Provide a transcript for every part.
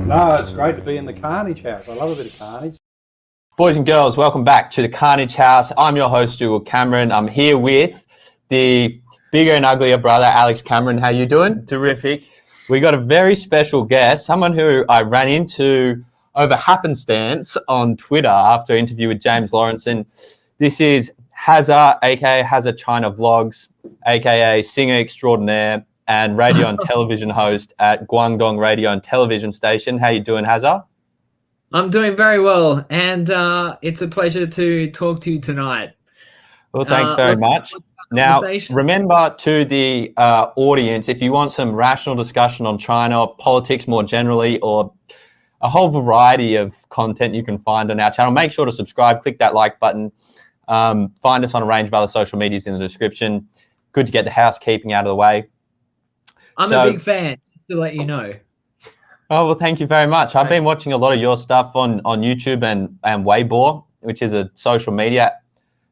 No, it's great to be in the Carnage house. I love a bit of Carnage. Boys and girls, welcome back to the Carnage House. I'm your host, Stuart Cameron. I'm here with the bigger and uglier brother, Alex Cameron. How you doing? Terrific. We got a very special guest, someone who I ran into over happenstance on Twitter after an interview with James Lawrenson. This is Hazza, aka Hazza China Vlogs, aka singer extraordinaire and radio and television host at Guangdong Radio and Television Station. How you doing, Hazza? I'm doing very well, and it's a pleasure to talk to you tonight. Well, thanks very much. Now, remember to the audience, if you want some rational discussion on China, politics more generally, or a whole variety of content you can find on our channel, make sure to subscribe, click that like button. Find us on a range of other social medias in the description. Good to get the housekeeping out of the way. I'm a big fan, just to let you know. Oh, well, thank you very much. I've been watching a lot of your stuff on YouTube and Weibo, which is a social media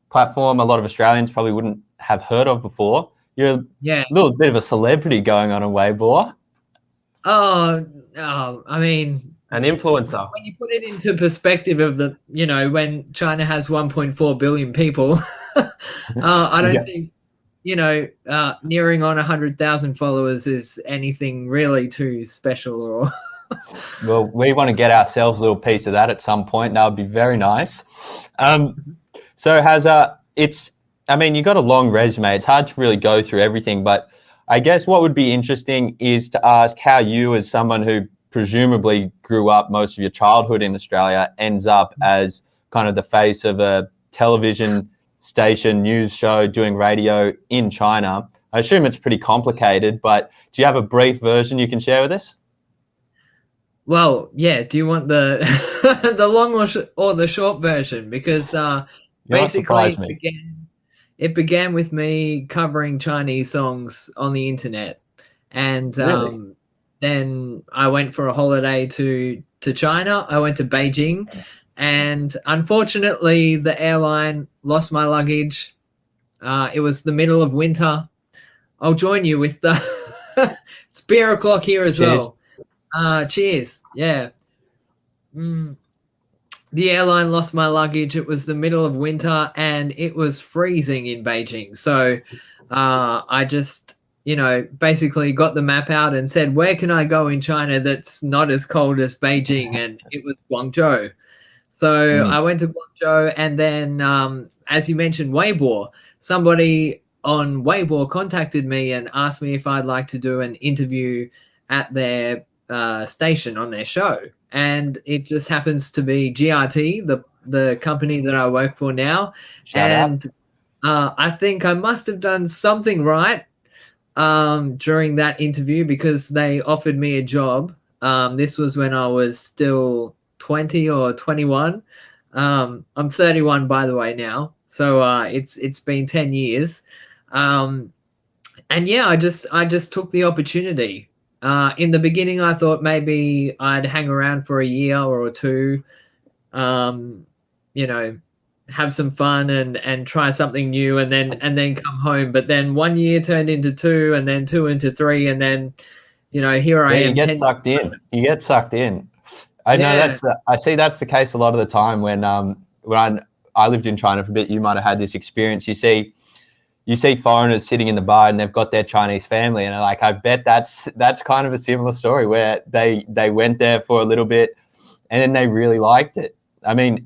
platform a lot of Australians probably wouldn't have heard of before. You're a little bit of a celebrity going on Weibo. Oh, I mean... An influencer. When you put it into perspective of the, when China has 1.4 billion people, I don't think, nearing on 100,000 followers is anything really too special or... Well, we want to get ourselves a little piece of that at some point. That would be very nice. So Hazza, you got a long resume. It's hard to really go through everything, but I guess what would be interesting is to ask how you, as someone who presumably grew up most of your childhood in Australia, ends up as kind of the face of a television station, news show, doing radio in China. I assume it's pretty complicated, but do you have a brief version you can share with us? Well, yeah. Do you want the the long or the short version? Because basically it began with me covering Chinese songs on the internet, and Really? then I went for a holiday to China. I went to Beijing, and unfortunately, the airline lost my luggage. It was the middle of winter. I'll join you with the it's beer o'clock here as Cheers. well. Cheers. Yeah. The airline lost my luggage. It was the middle of winter and it was freezing in Beijing. So I just, basically got the map out and said, where can I go in China that's not as cold as Beijing? And it was Guangzhou. So I went to Guangzhou, and then, as you mentioned, Weibo, somebody on Weibo contacted me and asked me if I'd like to do an interview at their station on their show. And it just happens to be GRT, the company that I work for now. Shout out. I think I must have done something right during that interview, because they offered me a job. This was when I was still 20 or 21. I'm 31, by the way, now. So it's been 10 years. And yeah, I just took the opportunity. In the beginning, I thought maybe I'd hang around for a year or two, have some fun and try something new, and then come home. But then 1 year turned into two, and then two into three, and then, here I am. You get sucked in. You get sucked in. I know I see that's the case a lot of the time when I lived in China for a bit. You might have had this experience. You see foreigners sitting in the bar and they've got their Chinese family, and I bet that's kind of a similar story where they went there for a little bit and then they really liked it. I mean,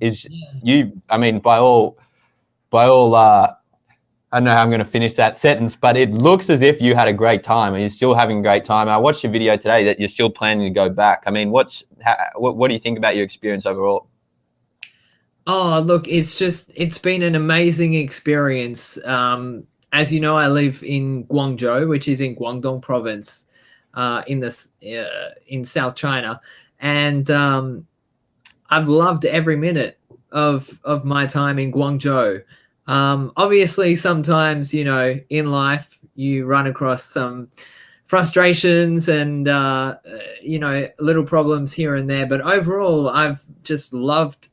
by all I don't know how I'm going to finish that sentence, but it looks as if you had a great time and you're still having a great time. I watched your video today that you're still planning to go back. I mean, what do you think about your experience overall? Oh, look, it's been an amazing experience. As you know, I live in Guangzhou, which is in Guangdong province, in South China, and I've loved every minute of my time in Guangzhou. Obviously, sometimes, in life, you run across some frustrations and, little problems here and there. But overall, I've just loved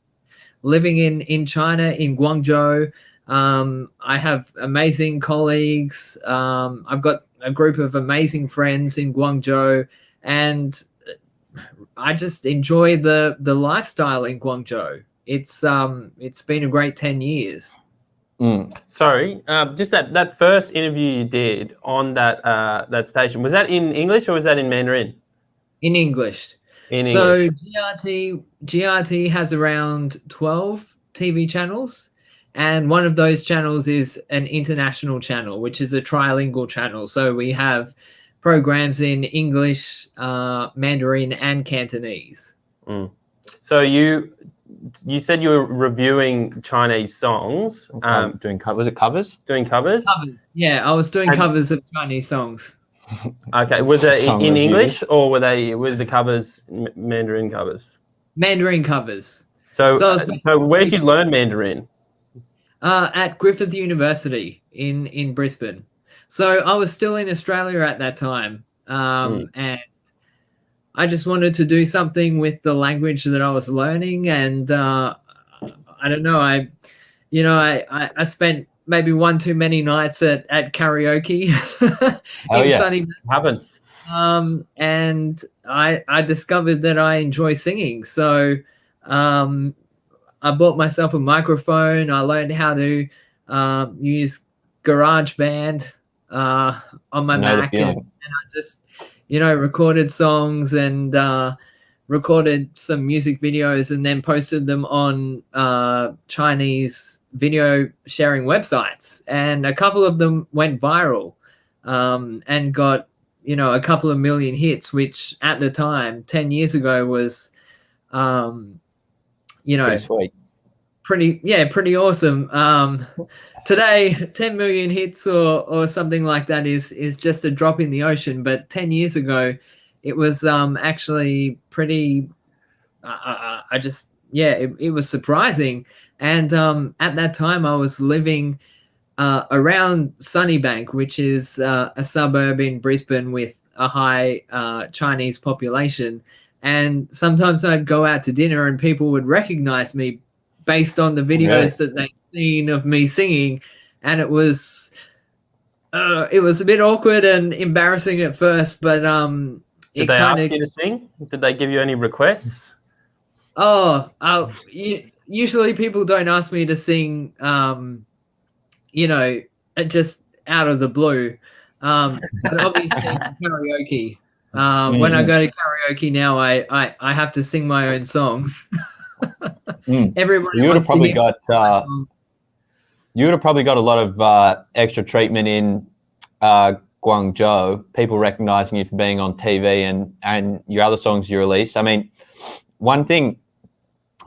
living in China, in Guangzhou. I have amazing colleagues. I've got a group of amazing friends in Guangzhou, and I just enjoy the lifestyle in Guangzhou. It's been a great 10 years. Sorry, just that first interview you did on that station, was that in English or was that in Mandarin? In English. In so English. GRT has around 12 TV channels, and one of those channels is an international channel, which is a trilingual channel. So we have programs in English, Mandarin, and Cantonese. So you said you were reviewing Chinese songs. Doing was it covers? Doing covers? Yeah, I was doing covers of Chinese songs. Okay, was it in English or were the covers Mandarin covers? Mandarin covers. So where did you learn Mandarin? At Griffith University in Brisbane. So I was still in Australia at that time, and I just wanted to do something with the language that I was learning, and I don't know, I spent maybe one too many nights at karaoke Sunny. Happens. And I discovered that I enjoy singing. So I bought myself a microphone. I learned how to use GarageBand on my Mac, and I just, recorded songs and recorded some music videos and then posted them on Chinese video sharing websites, and a couple of them went viral and got a couple of million hits, which at the time 10 years ago was pretty sweet. Pretty awesome. Today 10 million hits or something like that is just a drop in the ocean, but 10 years ago it was actually pretty it was surprising. And at that time, I was living around Sunnybank, which is a suburb in Brisbane with a high Chinese population. And sometimes I'd go out to dinner and people would recognize me based on the videos that they'd seen of me singing. And it was a bit awkward and embarrassing at first, but did they ask you to sing? Did they give you any requests? Usually people don't ask me to sing, just out of the blue. But obviously karaoke. When I go to karaoke now, I have to sing my own songs. Everybody. You would have probably got a lot of extra treatment in Guangzhou. People recognizing you for being on TV and your other songs you released. I mean, one thing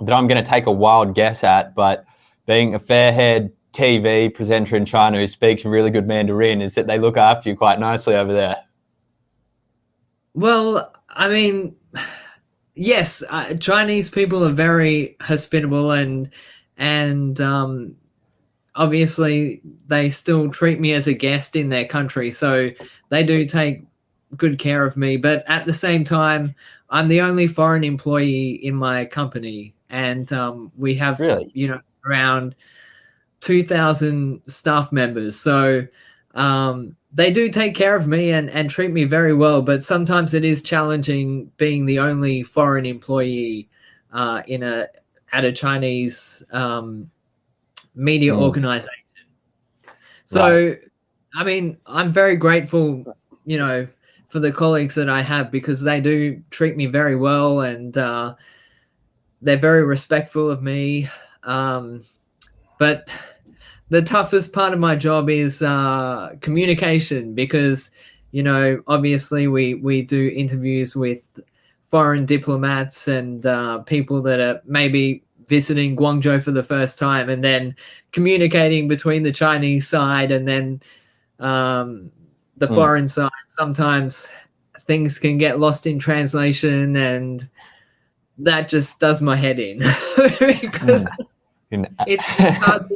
that I'm going to take a wild guess at, but being a fair-haired TV presenter in China who speaks really good Mandarin, is that they look after you quite nicely over there. Well, I mean, yes, Chinese people are very hospitable and obviously they still treat me as a guest in their country, so they do take good care of me. But at the same time, I'm the only foreign employee in my company, and we have around 2,000 staff members. So they do take care of me and treat me very well, but sometimes it is challenging being the only foreign employee at a Chinese media organization. So, I mean, I'm very grateful, for the colleagues that I have, because they do treat me very well, and they're very respectful of me. But the toughest part of my job is communication, because, obviously we do interviews with foreign diplomats and people that are maybe visiting Guangzhou for the first time, and then communicating between the Chinese side and then the foreign side. Sometimes things can get lost in translation, and that just does my head in because it's hard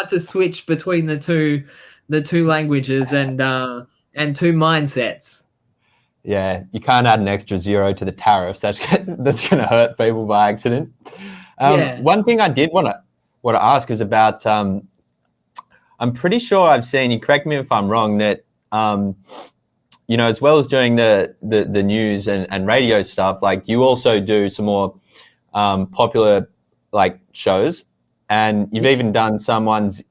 to switch between the two languages and two mindsets. Yeah, you can't add an extra zero to the tariffs. That's going to hurt people by accident. One thing I did want to ask is about. I'm pretty sure I've seen, you correct me if I'm wrong, that you know, as well as doing the news and radio stuff, like you also do some more popular like shows, and you've even done some ones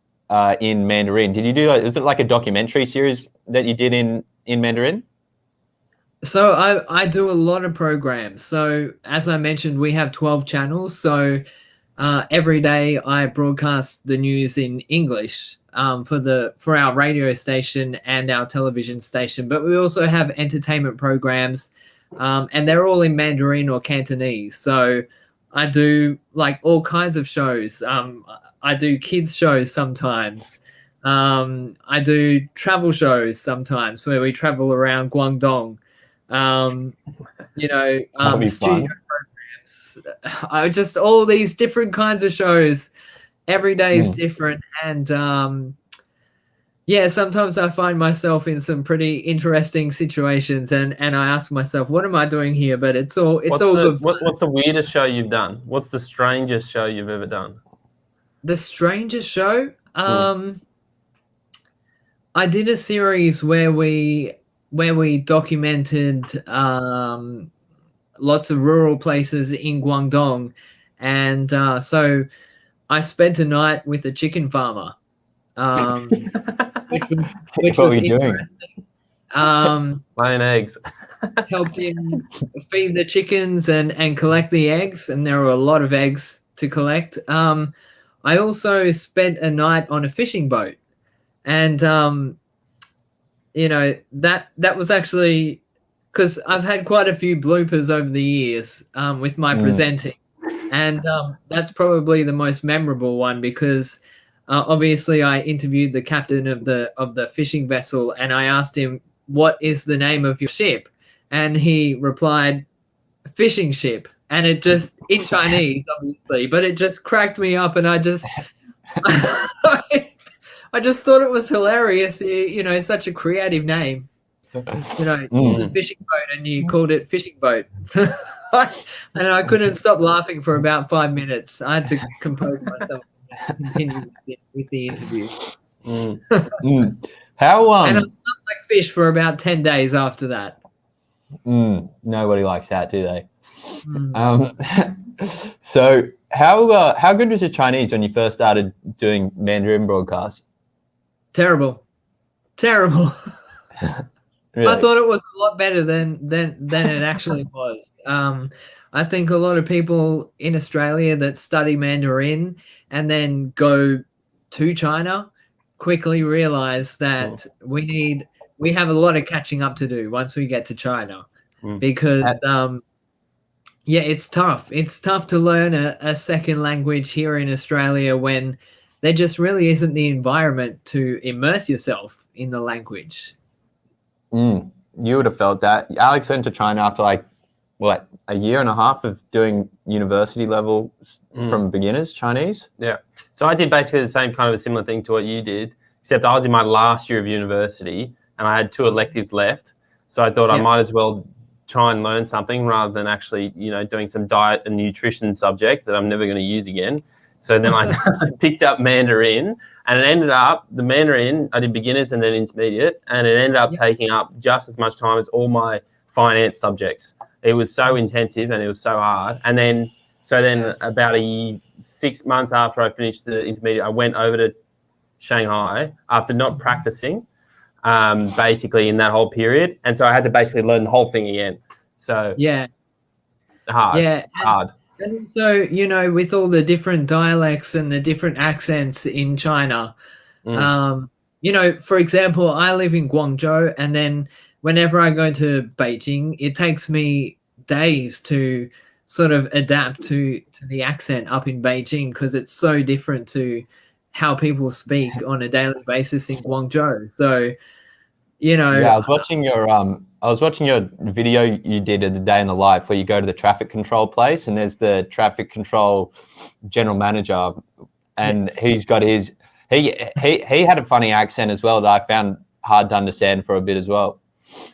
in Mandarin. Did you do is it like a documentary series that you did in Mandarin? So I do a lot of programs. So as I mentioned, we have 12 channels. So every day I broadcast the news in English for our radio station and our television station. But we also have entertainment programs, and they're all in Mandarin or Cantonese. So I do like all kinds of shows. I do kids shows sometimes. I do travel shows sometimes where we travel around Guangdong. You know, studio programs. I just all these different kinds of shows. Every day is different, and yeah, sometimes I find myself in some pretty interesting situations, and I ask myself, what am I doing here? But it's all good. What's the weirdest show you've done? What's the strangest show you've ever done? The strangest show? I did a series where we documented lots of rural places in Guangdong, and so I spent a night with a chicken farmer, which was interesting. Laying eggs. Helped him feed the chickens and collect the eggs, and there were a lot of eggs to collect. I also spent a night on a fishing boat, and you know, that was actually because I've had quite a few bloopers over the years with my presenting, and that's probably the most memorable one because obviously I interviewed the captain of the fishing vessel, and I asked him, what is the name of your ship? And he replied, fishing ship. And it just, in Chinese, obviously, but it just cracked me up, and I just I just thought it was hilarious, you know, such a creative name. You know, fishing boat, and you called it fishing boat. And I couldn't stop laughing for about 5 minutes. I had to compose myself and continue with the interview. How and I smelled like fish for about 10 days after that. Nobody likes that, do they? So how good was your Chinese when you first started doing Mandarin broadcasts? Terrible. Really? I thought it was a lot better than it actually was. I think a lot of people in Australia that study Mandarin and then go to China quickly realize that we have a lot of catching up to do once we get to China, because yeah, it's tough. It's tough to learn a second language here in Australia when there just really isn't the environment to immerse yourself in the language. You would have felt that. Alex went to China after like, what, a year and a half of doing university level from beginners Chinese? Yeah. So I did basically the same kind of a similar thing to what you did, except I was in my last year of university and I had 2 electives left. So I thought I might as well try and learn something rather than actually, you know, doing some diet and nutrition subject that I'm never going to use again. So then I picked up Mandarin, and it ended up, the Mandarin, I did beginners and then intermediate, and it ended up taking up just as much time as all my finance subjects. It was so intensive and it was so hard. And then, so then about 6 months after I finished the intermediate, I went over to Shanghai after not practicing, basically in that whole period. And so I had to basically learn the whole thing again. So hard. And also, you know, with all the different dialects and the different accents in China, you know, for example, I live in Guangzhou, and then whenever I go to Beijing, it takes me days to sort of adapt to the accent up in Beijing because it's so different to how people speak on a daily basis in Guangzhou. So, you know, I was watching your video you did of the day in the life where you go to the traffic control place, and there's the traffic control general manager, and he's got his he had a funny accent as well that I found hard to understand for a bit as well.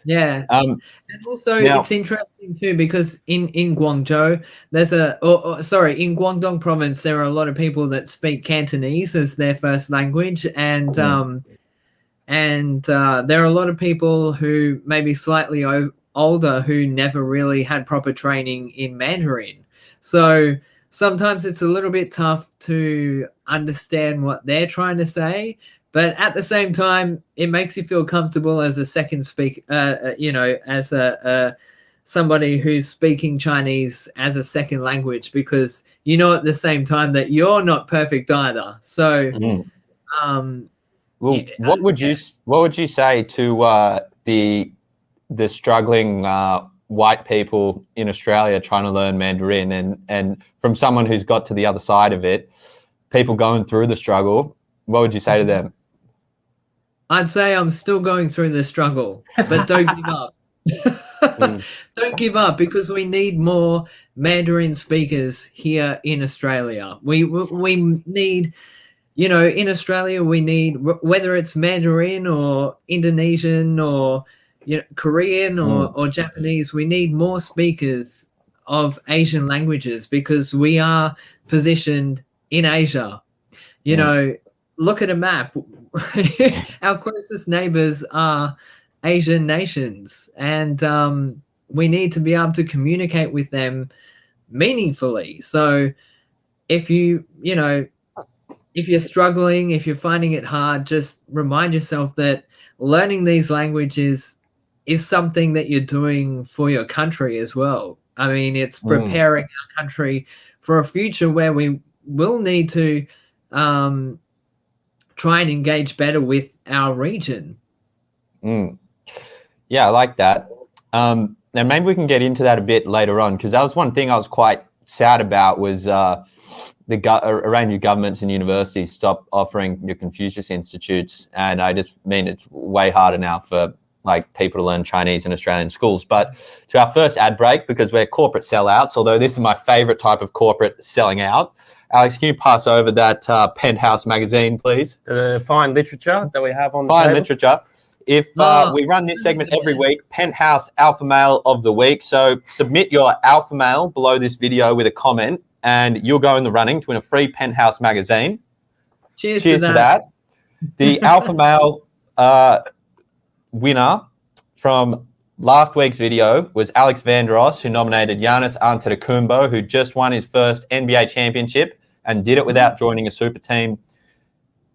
Yeah. And also it's interesting too because in Guangzhou there's in Guangdong province there are a lot of people that speak Cantonese as their first language, and And there are a lot of people who may be slightly older who never really had proper training in Mandarin. So sometimes it's a little bit tough to understand what they're trying to say, but at the same time, it makes you feel comfortable as a second speaker, as somebody who's speaking Chinese as a second language, because you know at the same time that you're not perfect either. So, well, what would you say to the struggling white people in Australia trying to learn Mandarin, and from someone who's got to the other side of it, people going through the struggle, what would you say to them? I'd say I'm still going through the struggle, but don't give up. Don't give up, because we need more Mandarin speakers here in Australia. We need, in Australia we need, whether it's Mandarin or Indonesian or Korean or Japanese, we need more speakers of Asian languages, because we are positioned in Asia. Look at a map. Our closest neighbors are Asian nations, and we need to be able to communicate with them meaningfully. So if you're struggling, if you're finding it hard, just remind yourself that learning these languages is something that you're doing for your country as well. I mean, it's preparing our country for a future where we will need to try and engage better with our region. Yeah, I like that. Now maybe we can get into that a bit later on, because that was one thing I was quite sad about, was a range of governments and universities stopped offering your Confucius Institutes, and I just mean it's way harder now for people to learn Chinese in Australian schools. But to our first ad break, because we're corporate sellouts, although this is my favorite type of corporate selling out. Alex, can you pass over that Penthouse magazine, please? Fine literature that we have on the Fine table. literature. If we run this segment every week, Penthouse Alpha Male of the Week. So submit your alpha male below this video with a comment, and you'll go in the running to win a free Penthouse magazine. Cheers to that. The alpha male winner from last week's video was Alex Vandross, who nominated Giannis Antetokounmpo, who just won his first NBA championship and did it without joining a super team.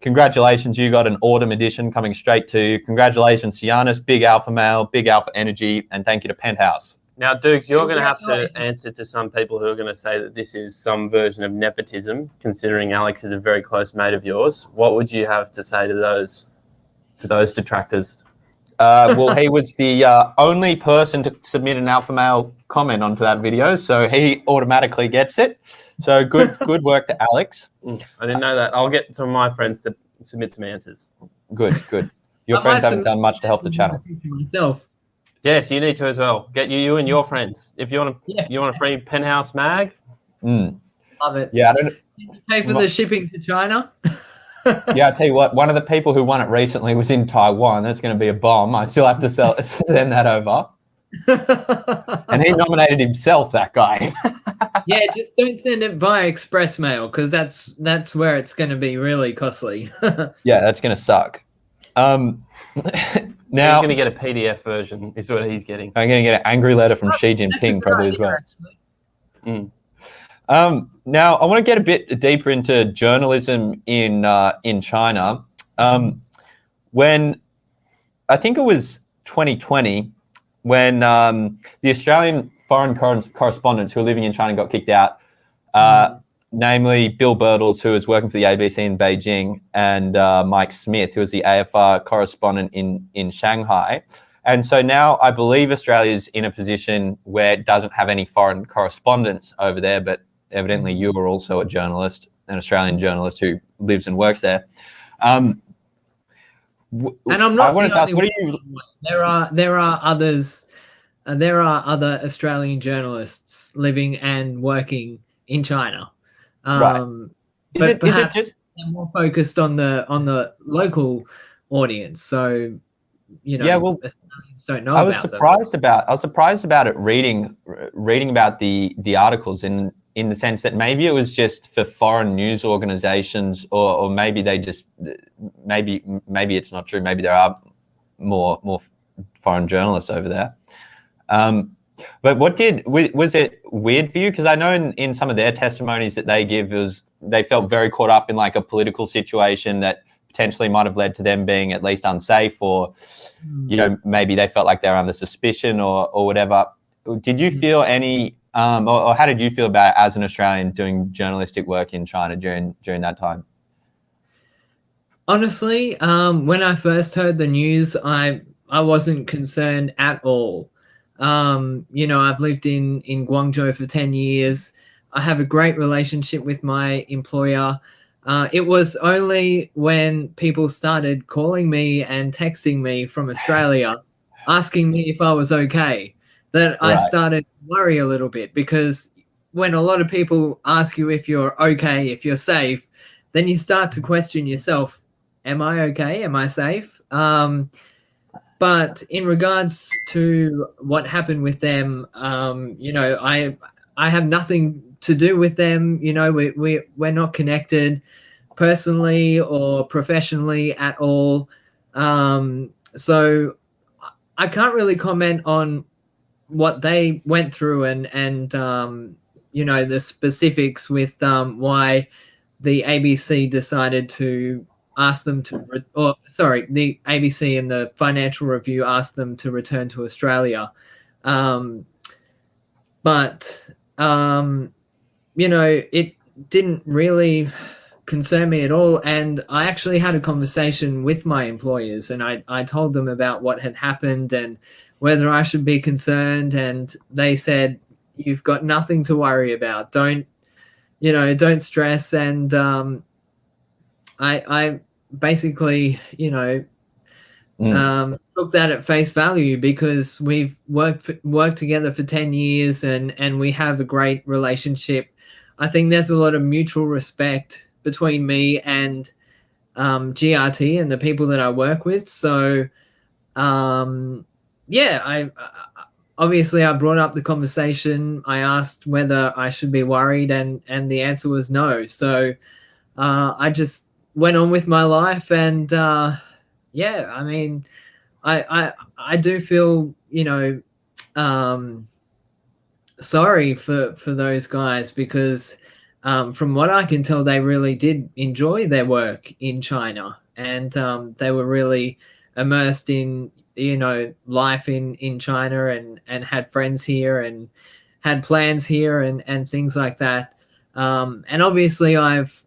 Congratulations, you got an autumn edition coming straight to you. Congratulations to Giannis, big alpha male, big alpha energy, and thank you to Penthouse. Now, Dukes, you're going to have to answer to some people who are going to say that this is some version of nepotism, considering Alex is a very close mate of yours. What would you have to say to those detractors? Well, he was the only person to submit an alpha male comment onto that video, so he automatically gets it. So good work to Alex. I didn't know that. I'll get some of my friends to submit some answers. Good. Your friends haven't done much to help the channel. Myself. Yes, you need to as well. Get you and your friends. If you want a free Penthouse mag. Love it. Yeah, I don't. Did you pay for the shipping to China? Yeah, I tell you what, one of the people who won it recently was in Taiwan. That's going to be a bomb. I still have to send that over. And he nominated himself, that guy. Yeah, just don't send it via express mail, because that's where it's going to be really costly. Yeah, that's going to suck. Now he's going to get a PDF version is what he's getting. I'm going to get an angry letter from Xi Jinping probably as well. Now, I want to get a bit deeper into journalism in China. When I think it was 2020, when the Australian foreign correspondents who are living in China got kicked out, namely Bill Birtles, who was working for the ABC in Beijing, and Mike Smith, who was the AFR correspondent in Shanghai. And so now I believe Australia is in a position where it doesn't have any foreign correspondents over there, but evidently you are also a journalist, an Australian journalist who lives and works there. And I'm not. I wanted to ask, what do you? There are others. There are other Australian journalists living and working in China. Right. But is it just they're more focused on the local audience? So yeah, well, Australians don't know. I was surprised about it reading about the articles, and in the sense that maybe it was just for foreign news organizations, or maybe they just maybe it's not true. Maybe there are more foreign journalists over there. But was it weird for you? Because I know in some of their testimonies that they give, they felt very caught up in like a political situation that potentially might have led to them being at least unsafe, or maybe they felt like they were under suspicion or whatever. Did you feel any, or how did you feel about it as an Australian doing journalistic work in China during that time? Honestly, when I first heard the news, I wasn't concerned at all. I've lived in Guangzhou for 10 years. I have a great relationship with my employer. It was only when people started calling me and texting me from Australia, asking me if I was okay, that I started to worry a little bit, because when a lot of people ask you if you're okay, if you're safe, then you start to question yourself. Am I okay? Am I safe? But in regards to what happened with them, I have nothing to do with them. We're not connected personally or professionally at all. So I can't really comment on what they went through and the specifics with why the ABC decided to ask them to, the ABC and the Financial Review asked them to return to Australia. But it didn't really concern me at all. And I actually had a conversation with my employers, and I told them about what had happened and whether I should be concerned. And they said, you've got nothing to worry about. Don't stress. And I basically, took that at face value, because we've worked together for 10 years and we have a great relationship. I think there's a lot of mutual respect between me and GRT and the people that I work with. So, I obviously I brought up the conversation. I asked whether I should be worried, and the answer was no. So I just went on with my life, and I do feel sorry for those guys, because from what I can tell, they really did enjoy their work in China, and they were really immersed in life in China, and had friends here and had plans here and things like that. And obviously I've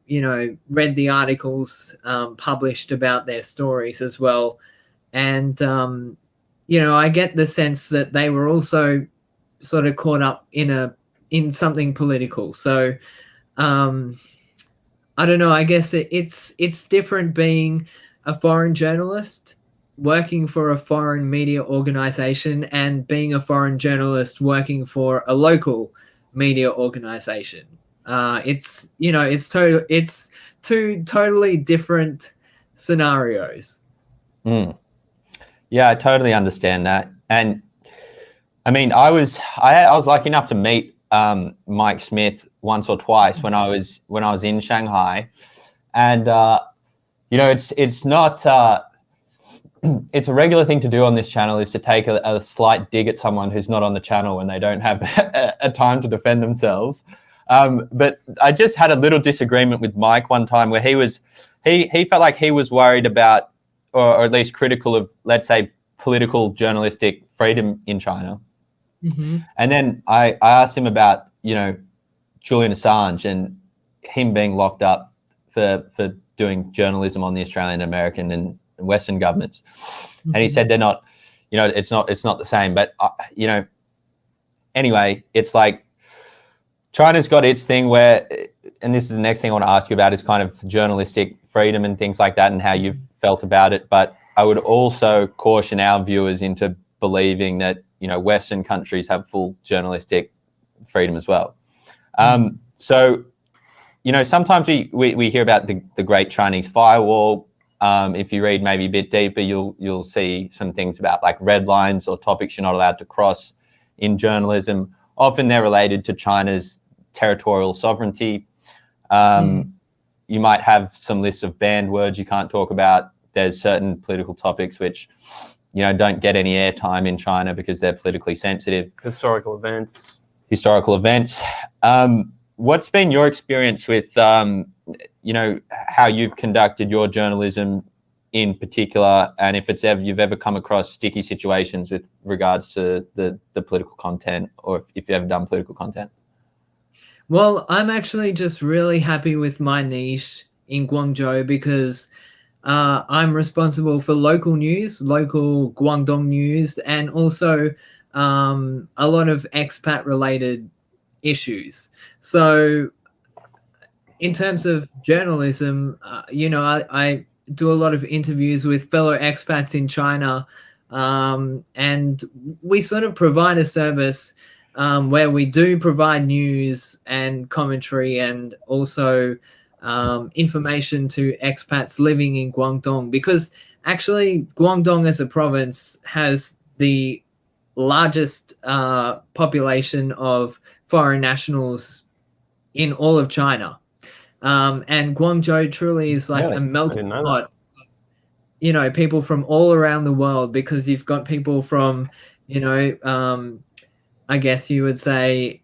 read the articles published about their stories as well, and I get the sense that they were also sort of caught up in something political. So I don't know, I guess it's different being a foreign journalist working for a foreign media organization and being a foreign journalist working for a local media organization. It's two totally different scenarios. Yeah, I totally understand that. And I mean, I was lucky enough to meet Mike Smith once or twice when I was in Shanghai, and it's not it's a regular thing to do on this channel, is to take a slight dig at someone who's not on the channel when they don't have a time to defend themselves. But I just had a little disagreement with Mike one time where he felt like he was worried about, or at least critical of, let's say, political journalistic freedom in China. Mm-hmm. And then I asked him about, Julian Assange and him being locked up for doing journalism on the Australian, American and Western governments. Mm-hmm. And he said they're not, it's not the same. But, anyway, it's like China's got its thing where, and this is the next thing I want to ask you about, is kind of journalistic freedom and things like that and how you've felt about it. But I would also caution our viewers into believing that, Western countries have full journalistic freedom as well. So, sometimes we hear about the Great Chinese Firewall. If you read maybe a bit deeper, you'll see some things about like red lines or topics you're not allowed to cross in journalism. Often they're related to China's territorial sovereignty. You might have some lists of banned words you can't talk about. There's certain political topics which, don't get any airtime in China because they're politically sensitive. Historical events. What's been your experience with, how you've conducted your journalism in particular, and if you've ever come across sticky situations with regards to the political content, or if you've ever done political content? Well, I'm actually just really happy with my niche in Guangzhou because I'm responsible for local news, local Guangdong news, and also a lot of expat-related issues. So in terms of journalism, I do a lot of interviews with fellow expats in China, and we sort of provide a service where we do provide news and commentary and also information to expats living in Guangdong, because actually Guangdong as a province has the largest population of foreign nationals in all of China. And Guangzhou truly is like a melting pot. People from all around the world, because you've got people from, I guess you would say,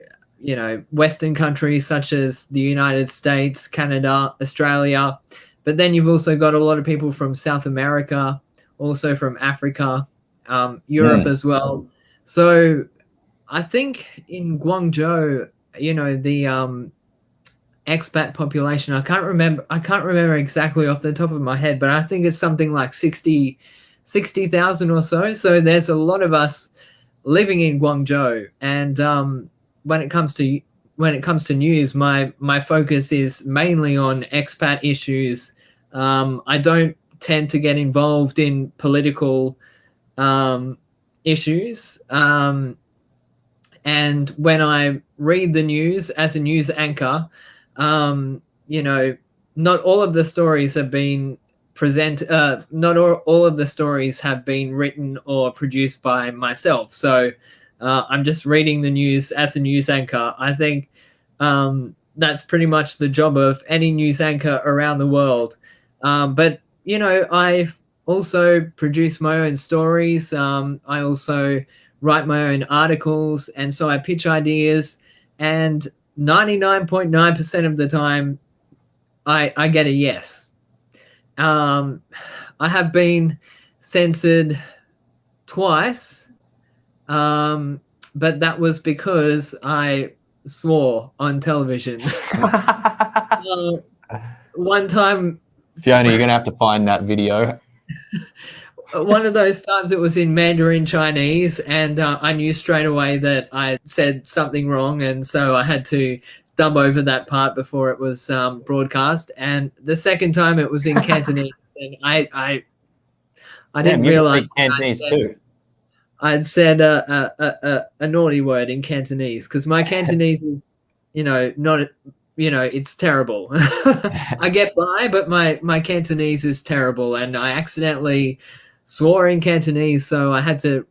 Western countries such as the United States, Canada, Australia. But then you've also got a lot of people from South America, also from Africa, Europe as well. So I think in Guangzhou, the expat population, I can't remember exactly off the top of my head, but I think it's something like 60,000 or so. So there's a lot of us living in Guangzhou, and when it comes to news, my focus is mainly on expat issues. I don't tend to get involved in political issues, and when I read the news as a news anchor, not all of the stories have been not all of the stories have been written or produced by myself. So I'm just reading the news as a news anchor. I think that's pretty much the job of any news anchor around the world. But I also produce my own stories. I also write my own articles, and so I pitch ideas, and 99.9% of the time I get a yes. I have been censored twice, but that was because I swore on television. One time, Fiona, you're going to have to find that video. One of those times it was in Mandarin Chinese, and I knew straight away that I said something wrong, and so I had to dub over that part before it was broadcast. And the second time it was in Cantonese, and I didn't realize Cantonese too. I'd said a naughty word in Cantonese, because my Cantonese is, not, it's terrible. I get by, but my Cantonese is terrible, and I accidentally swore in Cantonese, so I had to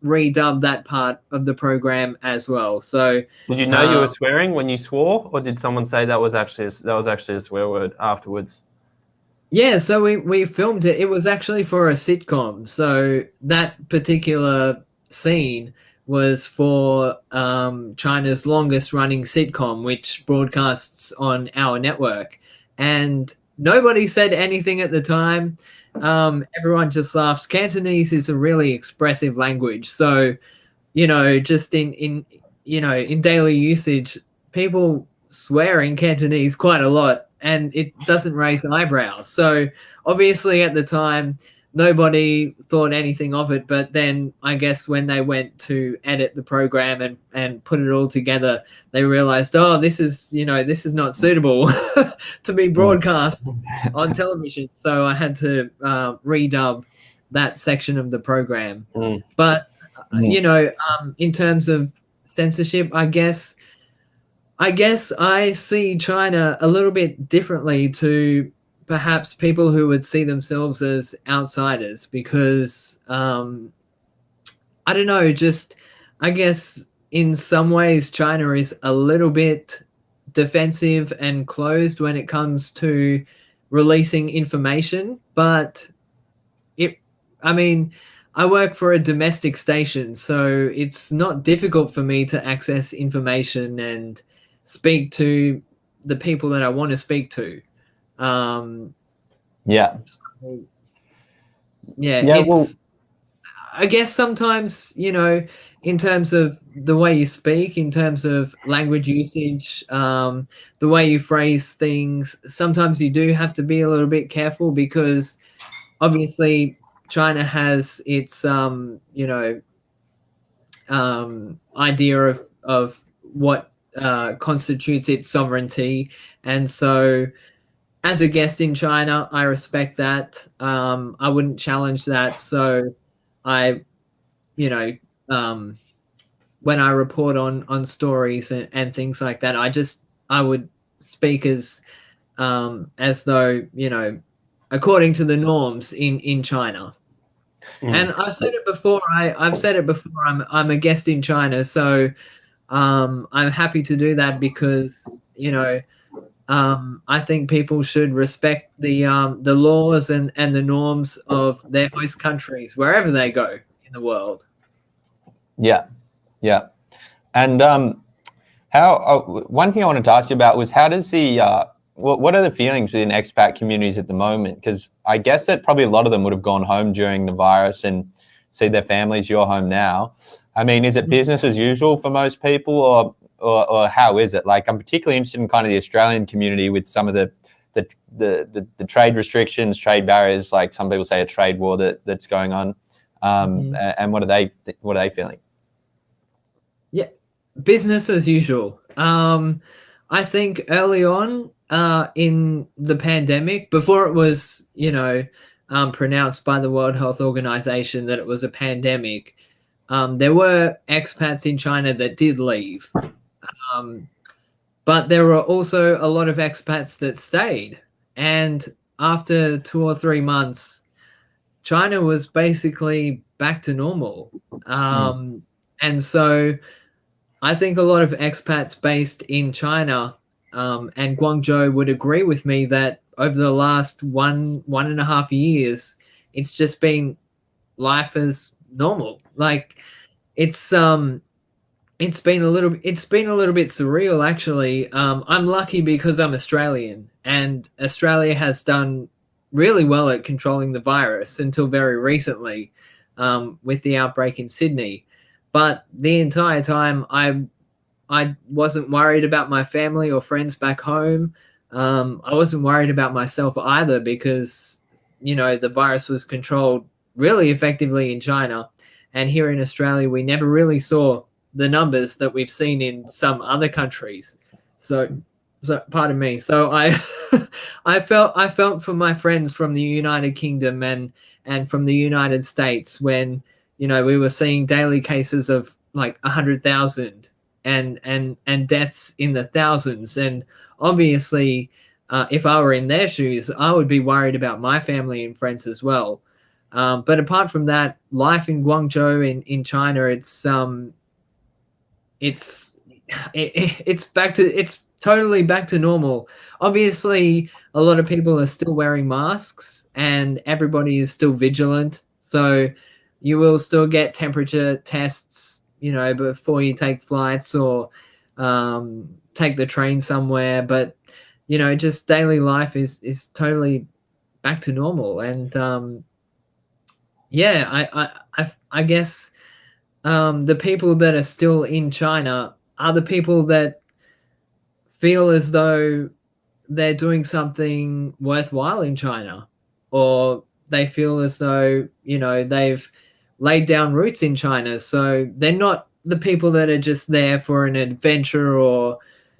redub that part of the program as well. So did you know you were swearing when you swore, or did someone say that was actually a swear word afterwards? Yeah, so we filmed it. It was actually for a sitcom. So that particular scene was for China's longest running sitcom, which broadcasts on our network. And nobody said anything at the time. Everyone just laughs. Cantonese is a really expressive language. So, just in daily usage, people swear in Cantonese quite a lot, and it doesn't raise eyebrows. So obviously at the time, nobody thought anything of it. But then I guess when they went to edit the program and put it all together, they realized, this is not suitable to be broadcast on television. So I had to redub that section of the program. But, in terms of censorship, I guess I see China a little bit differently to perhaps people who would see themselves as outsiders, because I don't know, I guess in some ways China is a little bit defensive and closed when it comes to releasing information, but I work for a domestic station, so it's not difficult for me to access information and speak to the people that I want to speak to. Yeah. Well, I guess sometimes, in terms of the way you speak, in terms of language usage, the way you phrase things, sometimes you do have to be a little bit careful because obviously China has its, idea of what constitutes its sovereignty. And so as a guest in China, I respect that. I wouldn't challenge that. So I, when I report on stories and things like that, I would speak as though, according to the norms in China. And I've said it before. I'm a guest in China, so I'm happy to do that because I think people should respect the laws and the norms of their host countries wherever they go in the world. Yeah. And one thing I wanted to ask you about was how does what are the feelings within expat communities at the moment? Because I guess that probably a lot of them would have gone home during the virus and see their families. You're home now. I mean, is it business as usual for most people, or how is it? Like, I'm particularly interested in kind of the Australian community with some of the trade restrictions, trade barriers, like some people say a trade war that's going on. And what are they feeling? Yeah, business as usual. I think early on in the pandemic, before it was, pronounced by the World Health Organization that it was a pandemic, there were expats in China that did leave. But there were also a lot of expats that stayed. And after 2 or 3 months, China was basically back to normal. And so I think a lot of expats based in China and Guangzhou would agree with me that over the last 1.5 years, it's just been life as normal. Like it's been a little bit surreal actually. I'm lucky because I'm Australian, and Australia has done really well at controlling the virus until very recently with the outbreak in Sydney. But the entire time I wasn't worried about my family or friends back home. I wasn't worried about myself either because, the virus was controlled really effectively in China. And here in Australia, we never really saw the numbers that we've seen in some other countries. So pardon me. So I felt for my friends from the United Kingdom and from the United States when, we were seeing daily cases of like 100,000 and deaths in the thousands. And obviously, if I were in their shoes, I would be worried about my family and friends as well. But apart from that, life in Guangzhou in China, it's totally back to normal. Obviously, a lot of people are still wearing masks and everybody is still vigilant. So you will still get temperature tests, before you take flights or take the train somewhere. But, just daily life is totally back to normal. And, I guess the people that are still in China are the people that feel as though they're doing something worthwhile in China, or they feel as though, they've laid down roots in China. So they're not the people that are just there for an adventure or,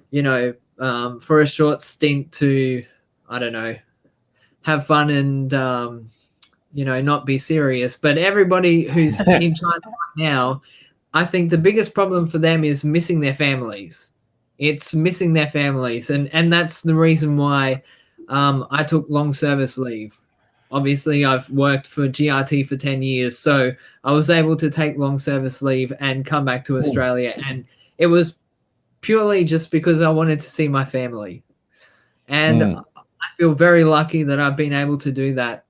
for a short stint to, I don't know, have fun and, not be serious. But everybody who's in China right now, I think the biggest problem for them is missing their families. It's missing their families. And that's the reason why I took long service leave. Obviously, I've worked for GRT for 10 years, so I was able to take long service leave and come back to Australia. And it was purely just because I wanted to see my family. And Mm. I feel very lucky that I've been able to do that,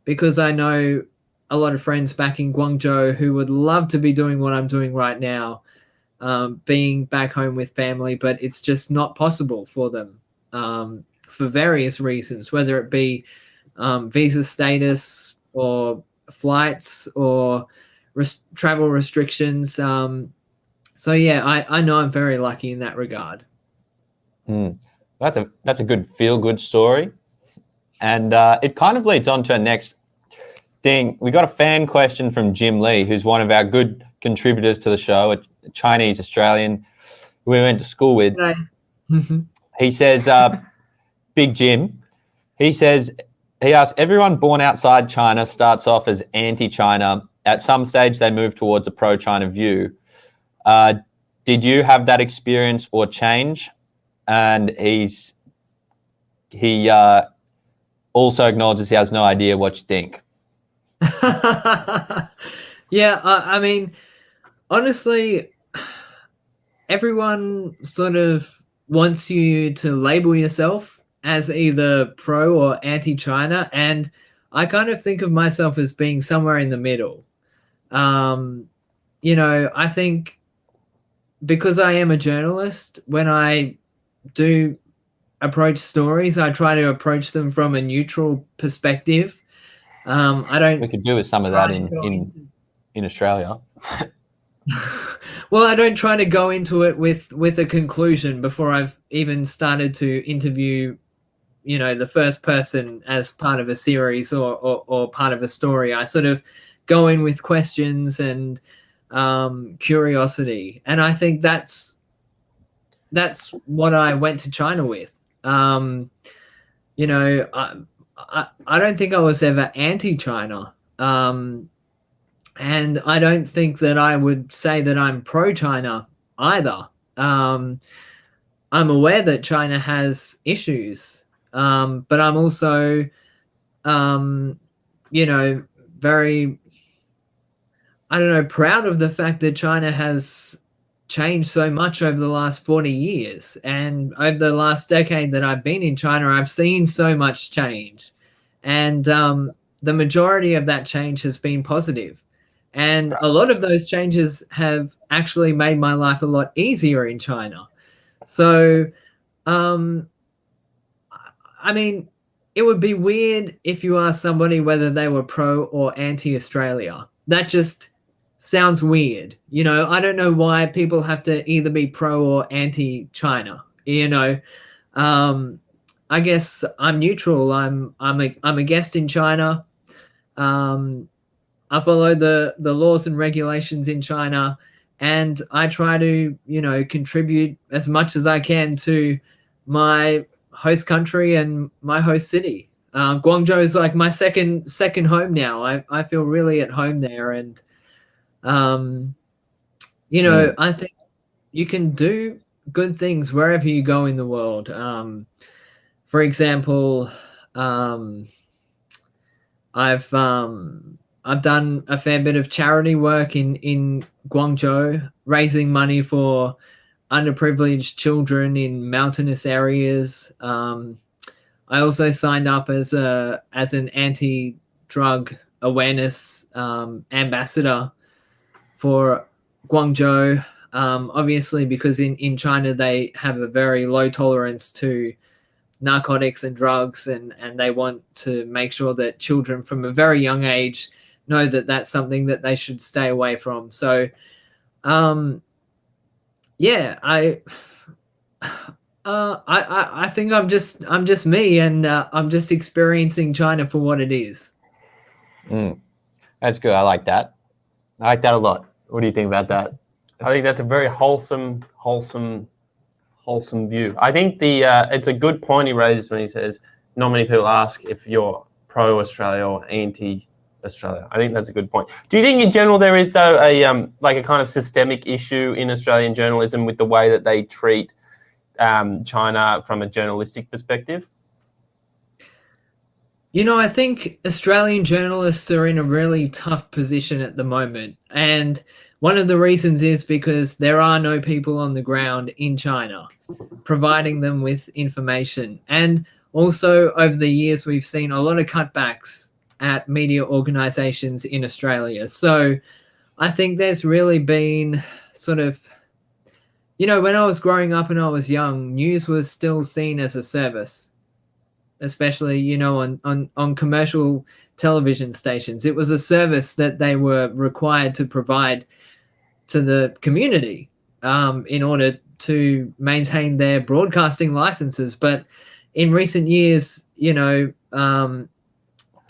because I know a lot of friends back in Guangzhou who would love to be doing what I'm doing right now, being back home with family, but it's just not possible for them, for various reasons, whether it be visa status or flights or travel restrictions. So yeah, I know I'm very lucky in that regard. That's a good feel-good story, and it kind of leads on to our next thing. We got a fan question from Jim Lee, who's one of our good contributors to the show, a Chinese Australian who we went to school with. He says, Big Jim, he asks, everyone born outside China starts off as anti-China. At some stage, they move towards a pro-China view. Did you have that experience or change? And he also acknowledges he has no idea what you think. Yeah, I mean, honestly, everyone sort of wants you to label yourself as either pro or anti-China, and I kind of think of myself as being somewhere in the middle. You know, I think because I am a journalist, when I do approach stories, I try to approach them from a neutral perspective. I don't. We could do with some of that in Australia. Well, I don't try to go into it with a conclusion before I've even started to interview, you know, the first person as part of a series or part of a story. I sort of go in with questions and curiosity, and I think that's what I went to China with. You know, I don't think I was ever anti-China. And I don't think that I would say that I'm pro-China either. I'm aware that China has issues, but I'm also, you know, very, I don't know, proud of the fact that China has changed so much over the last 40 years. And over the last decade that I've been in China, I've seen so much change. And the majority of that change has been positive. And a lot of those changes have actually made my life a lot easier in China. So, I mean, it would be weird if you asked somebody whether they were pro or anti-Australia. That just sounds weird. You know, I don't know why people have to either be pro or anti-China. You know, I guess I'm neutral. I'm a guest in China. I follow the laws and regulations in China, and I try to, you know, contribute as much as I can to my host country and my host city. Guangzhou is like my second home now. I feel really at home there, and you know, I think you can do good things wherever you go in the world. For example, I've done a fair bit of charity work in Guangzhou, raising money for underprivileged children in mountainous areas. I also signed up as an anti-drug awareness ambassador for Guangzhou. Obviously, because in China they have a very low tolerance to narcotics and drugs, and they want to make sure that children from a very young age know that that's something that they should stay away from. So, yeah, I think I'm just me, and I'm just experiencing China for what it is. That's good. I like that. I like that a lot. What do you think about that? I think that's a very wholesome view. I think it's a good point he raises when he says not many people ask if you're pro-Australia or anti-Australia. I think that's a good point. Do you think in general there is, though, a kind of systemic issue in Australian journalism with the way that they treat China from a journalistic perspective? I think Australian journalists are in a really tough position at the moment. And one of the reasons is because there are no people on the ground in China providing them with information. And also, over the years, we've seen a lot of cutbacks at media organizations in Australia. So I think there's really been sort of, when I was growing up and I was young, news was still seen as a service, especially, on commercial television stations. It was a service that they were required to provide to the community in order to maintain their broadcasting licenses. But in recent years,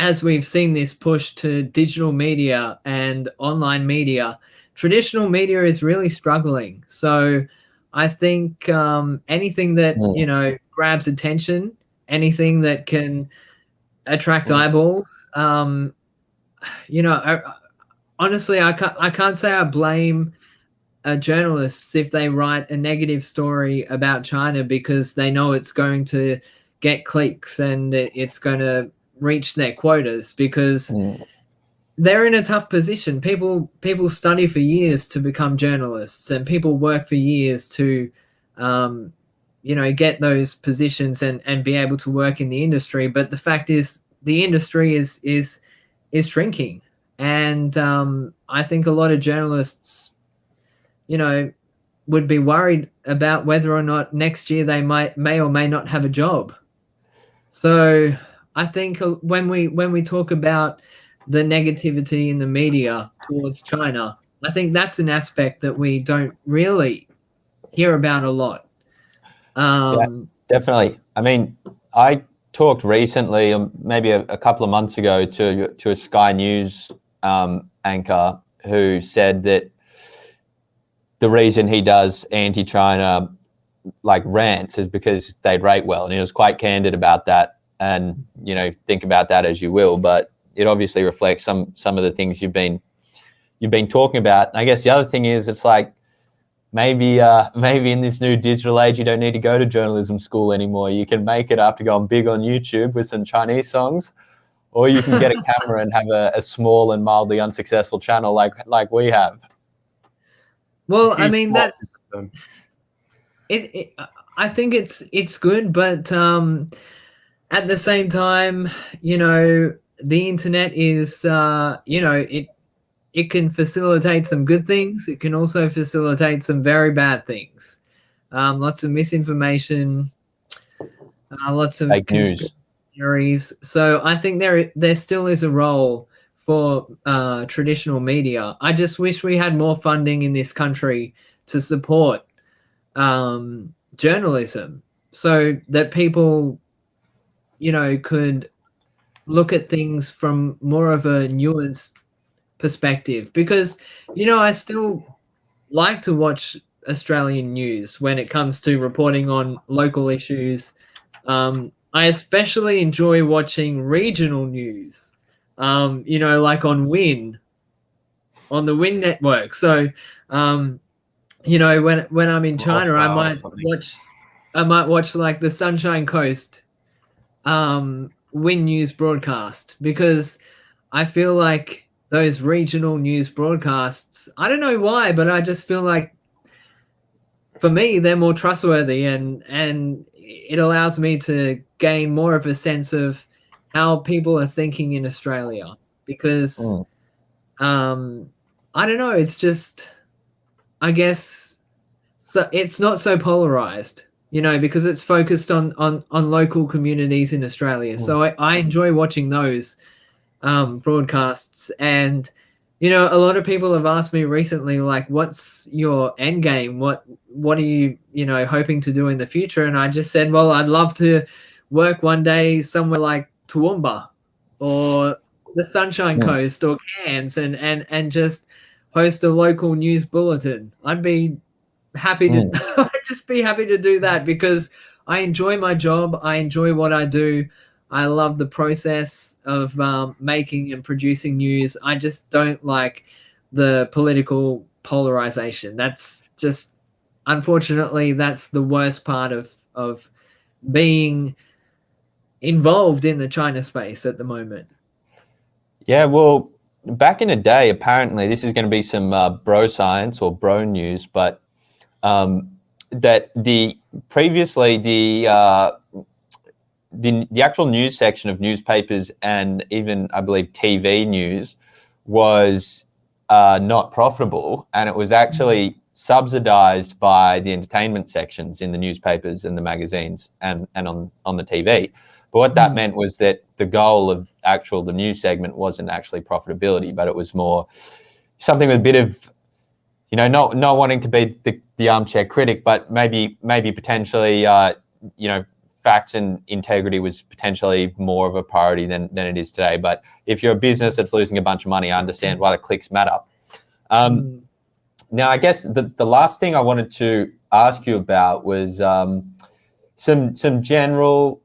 as we've seen this push to digital media and online media, traditional media is really struggling. So I think anything that, grabs attention, anything that can attract eyeballs, honestly, I can't say I blame journalists if they write a negative story about China because they know it's going to get clicks and it's going to reach their quotas, because they're in a tough position. People study for years to become journalists, and people work for years to get those positions and be able to work in the industry. But the fact is, the industry is shrinking, and I think a lot of journalists would be worried about whether or not next year they may or may not have a job. So I think when we talk about the negativity in the media towards China, I think that's an aspect that we don't really hear about a lot. Yeah, definitely. I mean, I talked recently, maybe a couple of months ago, to a Sky News anchor who said that the reason he does anti-China rants is because they rate well, and he was quite candid about that. And think about that as you will, but it obviously reflects some of the things you've been talking about. And I guess the other thing is, it's like maybe in this new digital age, you don't need to go to journalism school anymore. You can make it after going big on YouTube with some Chinese songs, or you can get a camera and have a small and mildly unsuccessful channel like we have. Well, I mean, that's it. I think it's good, but at the same time, the internet is, it can facilitate some good things. It can also facilitate some very bad things. Lots of misinformation, lots of fake news theories. So I think there still is a role for traditional media. I just wish we had more funding in this country to support journalism, so that people, could look at things from more of a nuanced perspective. Because, I still like to watch Australian news when it comes to reporting on local issues. I especially enjoy watching regional news, like on the WIN network. So, when I'm in China, I might watch like the Sunshine Coast WIN news broadcast, because I feel like those regional news broadcasts, I don't know why, but I just feel like, for me, they're more trustworthy, and it allows me to gain more of a sense of how people are thinking in Australia. Because I don't know, it's just, I guess, so it's not so polarized, because it's focused on local communities in Australia. So I enjoy watching those broadcasts. And a lot of people have asked me recently, like, what's your end game? What are you hoping to do in the future? And I just said, well, I'd love to work one day somewhere like Toowoomba or the Sunshine Coast or Cairns, and just host a local news bulletin. I'd be happy to I'd just be happy to do that, because I enjoy my job. I enjoy what I do. I love the process of making and producing news. I just don't like the political polarization. That's just, unfortunately, that's the worst part of being involved in the China space at the moment. Yeah, well, back in the day, apparently, this is going to be some bro science or bro news, but that previously the actual news section of newspapers and even, I believe, TV news was not profitable, and it was actually subsidized by the entertainment sections in the newspapers and the magazines and on the TV. But what that meant was that the goal of the news segment wasn't actually profitability, but it was more something with a bit of, not wanting to be the armchair critic, but maybe potentially, facts and integrity was potentially more of a priority than it is today. But if you're a business that's losing a bunch of money, I understand why the clicks matter. Now, I guess the last thing I wanted to ask you about was some general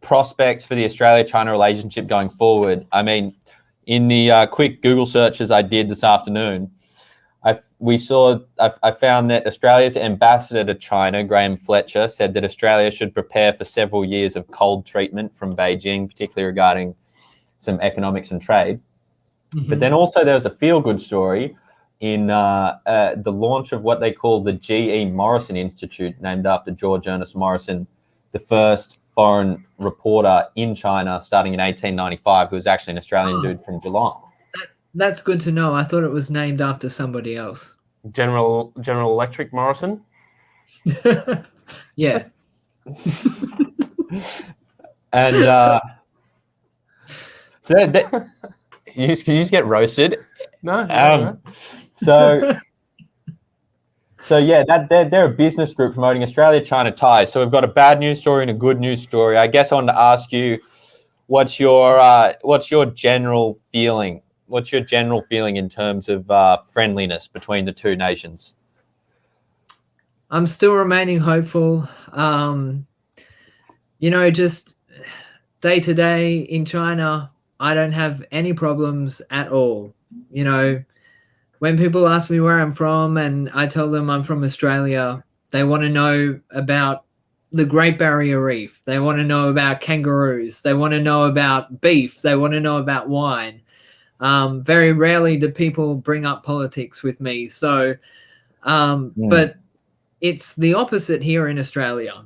prospects for the Australia-China relationship going forward. I mean, in the quick Google searches I did this afternoon, I found that Australia's ambassador to China, Graham Fletcher, said that Australia should prepare for several years of cold treatment from Beijing, particularly regarding some economics and trade. But then also there was a feel-good story in the launch of what they call the G.E. Morrison Institute, named after George Ernest Morrison, the first foreign reporter in China starting in 1895, who was actually an Australian dude from Geelong. That's good to know. I thought it was named after somebody else. General Electric Morrison? Yeah. And so you just get roasted. No. So yeah, they're a business group promoting Australia-China ties. So we've got a bad news story and a good news story. I guess I want to ask you, what's your general feeling? What's your general feeling in terms of friendliness between the two nations? I'm still remaining hopeful. Just day to day in China, I don't have any problems at all. When people ask me where I'm from and I tell them I'm from Australia, they want to know about the Great Barrier Reef. They want to know about kangaroos. They want to know about beef. They want to know about wine. Very rarely do people bring up politics with me. So, but it's the opposite here in Australia.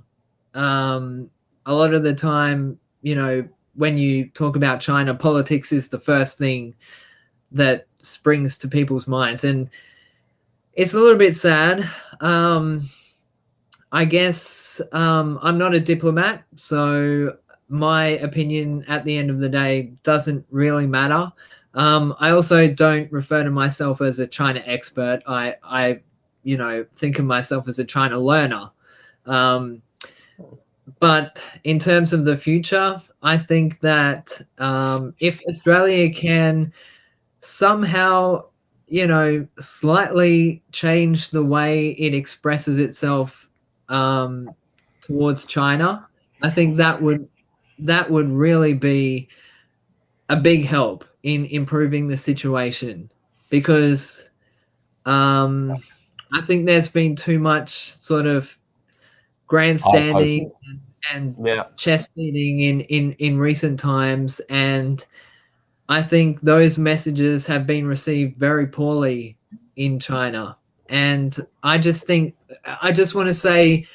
A lot of the time, when you talk about China, politics is the first thing that springs to people's minds. And it's a little bit sad. I guess I'm not a diplomat, so my opinion at the end of the day doesn't really matter. I also don't refer to myself as a China expert. I think of myself as a China learner. But in terms of the future, I think that if Australia can somehow, slightly change the way it expresses itself towards China, I think that would really be a big help in improving the situation, because I think there's been too much sort of grandstanding and chest beating in recent times, and I think those messages have been received very poorly in China. And I just want to say,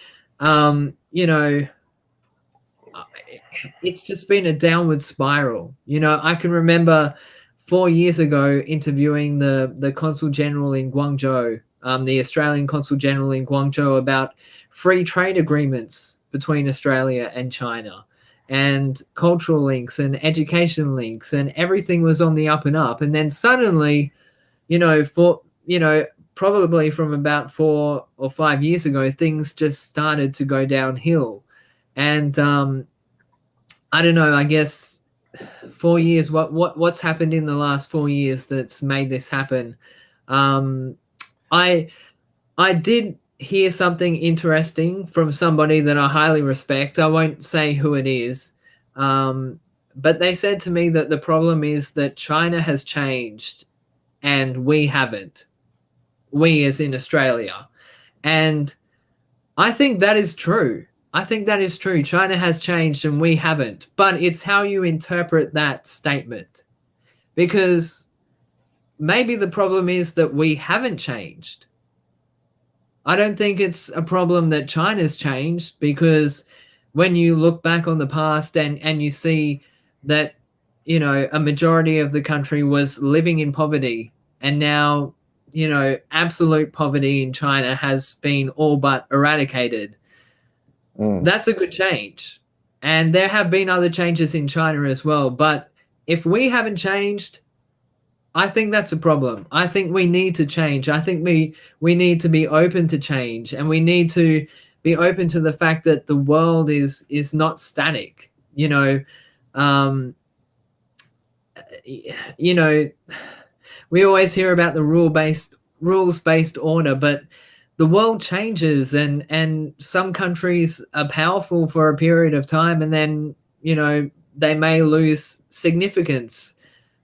it's just been a downward spiral. I can remember 4 years ago interviewing the Consul General in Guangzhou, the Australian Consul General in Guangzhou, about free trade agreements between Australia and China, and cultural links and education links, and everything was on the up and up. And then suddenly, probably from about 4 or 5 years ago, things just started to go downhill. And I don't know, I guess 4 years, what's happened in the last 4 years that's made this happen? I did hear something interesting from somebody that I highly respect. I won't say who it is, but they said to me that the problem is that China has changed and we haven't. We as in Australia. And I think that is true. I think that is true. China has changed and we haven't. But it's how you interpret that statement. Because maybe the problem is that we haven't changed. I don't think it's a problem that China's changed, because when you look back on the past and you see that, you know, a majority of the country was living in poverty, and now, you know, absolute poverty in China has been all but eradicated. That's a good change. And there have been other changes in China as well. But if we haven't changed, I think that's a problem. I think we need to change. I think we need to be open to change, and we need to be open to the fact that the world is not static. You know, we always hear about the rules-based order, but the world changes, and some countries are powerful for a period of time, and then, you know, they may lose significance.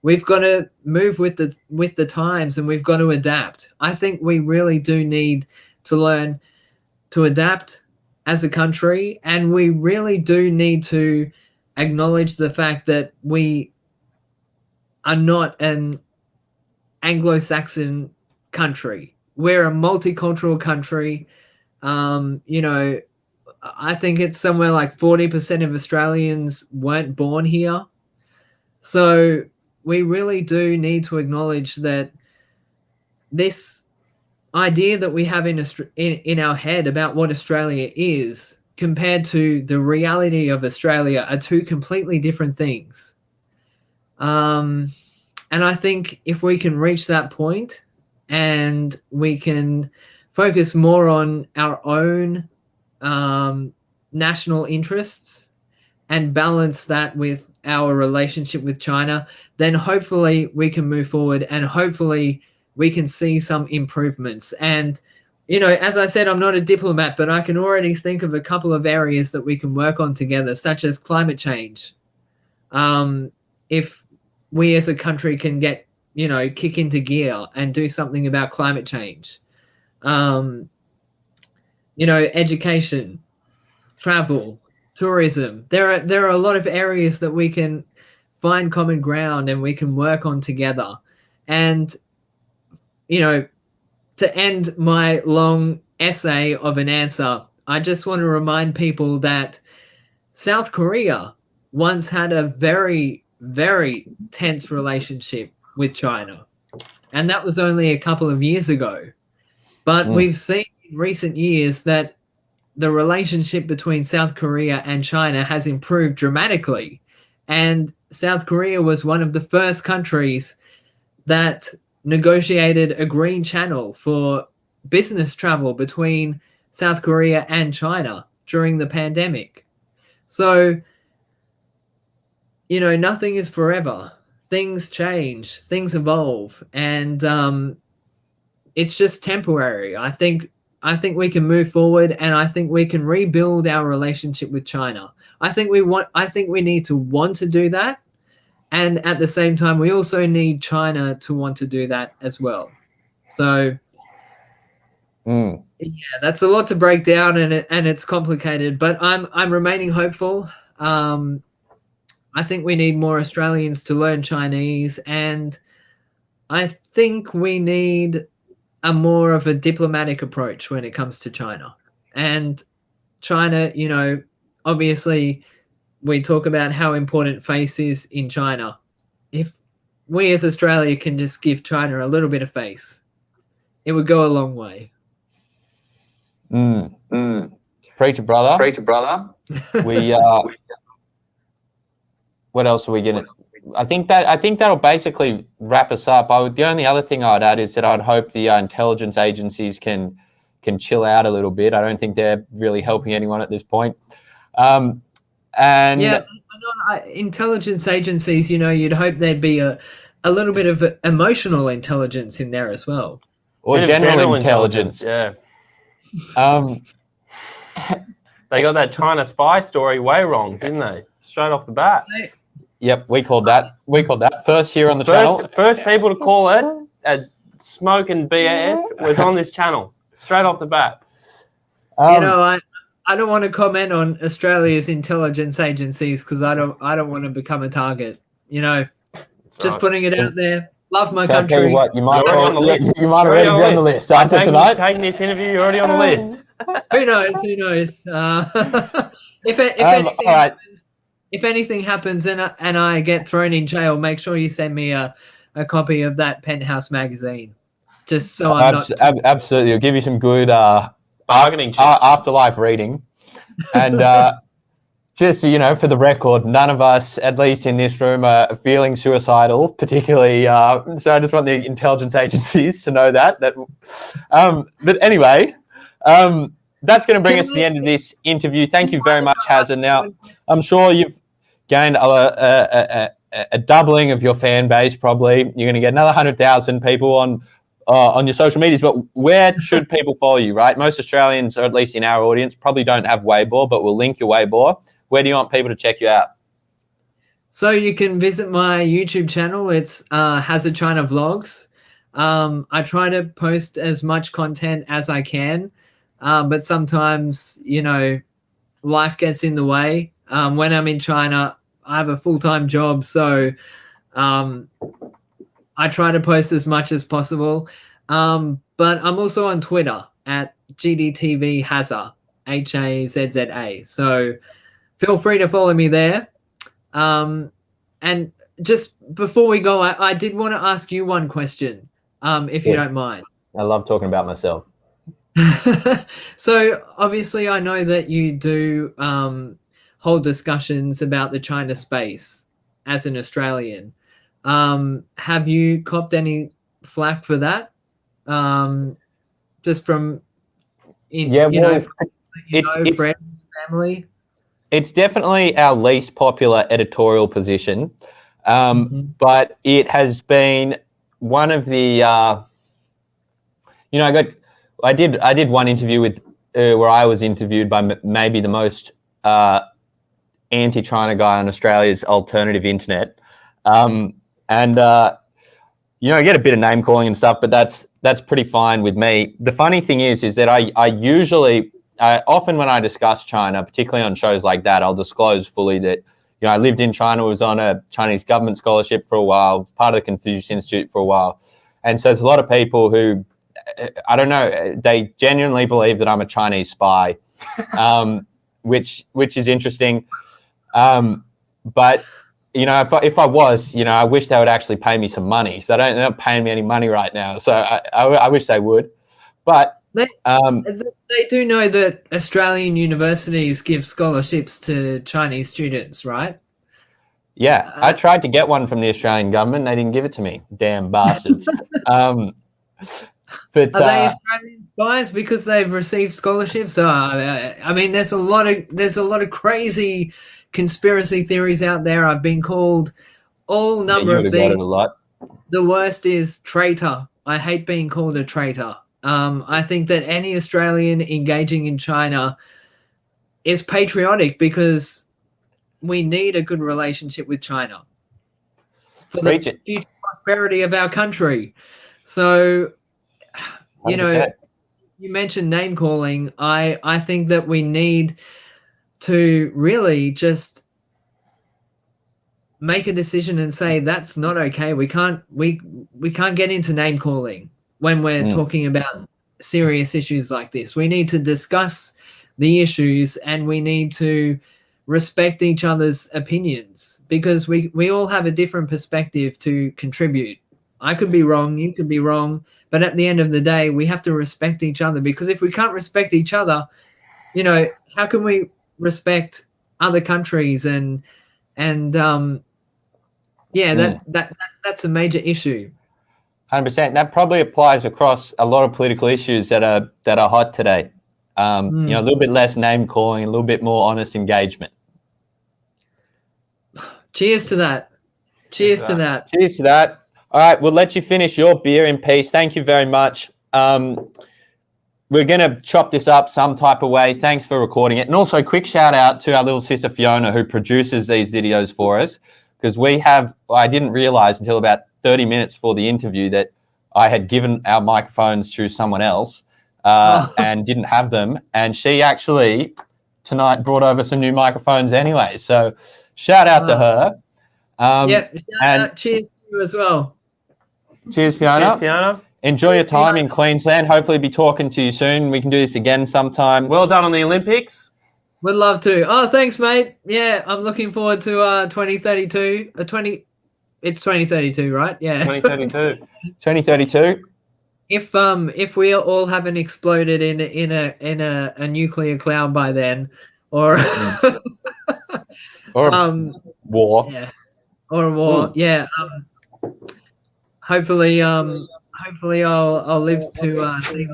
We've got to move with the times, and we've got to adapt. I think we really do need to learn to adapt as a country, and we really do need to acknowledge the fact that we are not an Anglo-Saxon country. We're a multicultural country. You know, I think it's somewhere like 40% of Australians weren't born here. So we really do need to acknowledge that this idea that we have in our head about what Australia is compared to the reality of Australia are two completely different things. And I think if we can reach that point, and we can focus more on our own national interests and balance that with our relationship with China, then hopefully we can move forward, and hopefully we can see some improvements. And, you know, as I said, I'm not a diplomat, but I can already think of a couple of areas that we can work on together, such as climate change. If we as a country can get, you know, kick into gear and do something about climate change. You know, education, travel, tourism. There are a lot of areas that we can find common ground and we can work on together. And, you know, to end my long essay of an answer, I just want to remind people that South Korea once had a very, very tense relationship with China, and that was only a couple of years ago. But we've seen in recent years that the relationship between South Korea and China has improved dramatically, and South Korea was one of the first countries that negotiated a green channel for business travel between South Korea and China during the pandemic. So, you know, nothing is forever. Things change, things evolve, and it's just temporary. I think we can move forward, and I think we can rebuild our relationship with China. I think we need to want to do that, and at the same time, we also need China to want to do that as well. So, yeah, that's a lot to break down, and it's complicated. But I'm remaining hopeful. I think we need more Australians to learn Chinese, and I think we need a more of a diplomatic approach when it comes to China. And China, you know, obviously we talk about how important face is in China. If we as Australia can just give China a little bit of face, it would go a long way. Preacher brother. We what else are we gonna? I think that'll basically wrap us up. The only other thing I'd add is that I'd hope the intelligence agencies can chill out a little bit. I don't think they're really helping anyone at this point. And yeah, intelligence agencies, you know, you'd hope there'd be a little bit of emotional intelligence in there as well, or general intelligence. Yeah. They got that China spy story way wrong, didn't they? Straight off the bat. Yep, we called that. First here on the channel. First people to call it as smoke and BS was on this channel. Straight off the bat. You know, I don't want to comment on Australia's intelligence agencies because I don't want to become a target. You know, just putting it out there. Love my Can I tell you country. what, you might You're already on the list. you might You're already already be on the list after tonight. Taking this interview, you're already on the list. Who knows? Who knows? If anything all right. happens, if anything happens and I get thrown in jail, make sure you send me a copy of that Penthouse magazine, just so I'm not. Absolutely, I'll give you some good Bargaining chips. afterlife reading, and just so you know, for the record, none of us, at least in this room, are feeling suicidal, particularly. So I just want the intelligence agencies to know that. But anyway, that's going to bring us to the end of this interview. Thank you very much, Hazza. Now, I'm sure you've gained a doubling of your fan base. Probably you're going to get another 100,000 people on your social medias. But where should people follow you? Right, most Australians, or at least in our audience, probably don't have Weibo, but we'll link your Weibo. Where do you want people to check you out? So you can visit my YouTube channel. It's Hazza China Vlogs. I try to post as much content as I can, but sometimes, you know, life gets in the way. When I'm in China, I have a full-time job, so I try to post as much as possible. But I'm also on Twitter at GDTV Hazza, Hazza. So feel free to follow me there. And just before we go, I did want to ask you one question, if you don't mind. I love talking about myself. So obviously I know that you do hold discussions about the China space as an Australian. Have you copped any flack for that? Just from friends, family? It's definitely our least popular editorial position, but it has been one of the. I did one interview with where I was interviewed by maybe the most anti-China guy on Australia's alternative internet, I get a bit of name calling and stuff, but that's pretty fine with me. The funny thing is that I usually. Often when I discuss China, particularly on shows like that, I'll disclose fully that, I lived in China, was on a Chinese government scholarship for a while, part of the Confucius Institute for a while. And so there's a lot of people who, I don't know, they genuinely believe that I'm a Chinese spy, which is interesting. But, if I was, I wish they would actually pay me some money. So they're not paying me any money right now. So I wish they would. But they do know that Australian universities give scholarships to Chinese students, right? Yeah, I tried to get one from the Australian government. They didn't give it to me. Damn bastards. But are they Australian spies because they've received scholarships? I mean, there's a lot of crazy conspiracy theories out there. I've been called all number of things. The worst is traitor. I hate being called a traitor. I think that any Australian engaging in China is patriotic because we need a good relationship with China for the future prosperity of our country. So, 100%. You mentioned name calling. I think that we need to really just make a decision and say that's not okay. We can't get into name calling when we're talking about serious issues like this. We need to discuss the issues and we need to respect each other's opinions because we all have a different perspective to contribute. I could be wrong, you could be wrong, but at the end of the day, we have to respect each other because if we can't respect each other, how can we respect other countries that's a major issue. 100%. That probably applies across a lot of political issues that are hot today. A little bit less name calling, a little bit more honest engagement. Cheers to that. Cheers to that. Cheers to that. All right, we'll let you finish your beer in peace. Thank you very much. We're going to chop this up some type of way. Thanks for recording it. And also a quick shout out to our little sister Fiona who produces these videos for us because I didn't realize until about 30 minutes for the interview that I had given our microphones to someone else and didn't have them. And she actually tonight brought over some new microphones anyway. So shout out to her. Shout and out. Cheers to you as well. Cheers, Fiona. Cheers, Fiona. Enjoy your time in Queensland. Hopefully be talking to you soon. We can do this again sometime. Well done on the Olympics. Would love to. Oh, thanks, mate. Yeah, I'm looking forward to 2032. It's 2032, right? Yeah. 2032. 2032. If we all haven't exploded in a nuclear cloud by then, or Or war. yeah, or a war. Yeah. Hopefully I'll live to see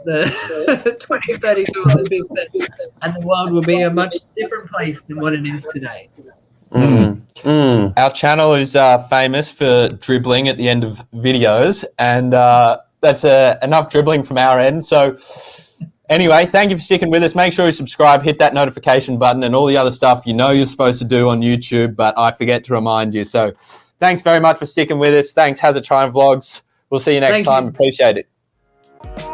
the 2032 Olympics, and the world will be a much different place than what it is today. Our channel is famous for dribbling at the end of videos, and that's enough dribbling from our end. So anyway, thank you for sticking with us. Make sure you subscribe, hit that notification button, and all the other stuff you know you're supposed to do on YouTube, but I forget to remind you. So thanks very much for sticking with us. Thanks, AntiChina Vlogs. We'll see you next time. Appreciate it.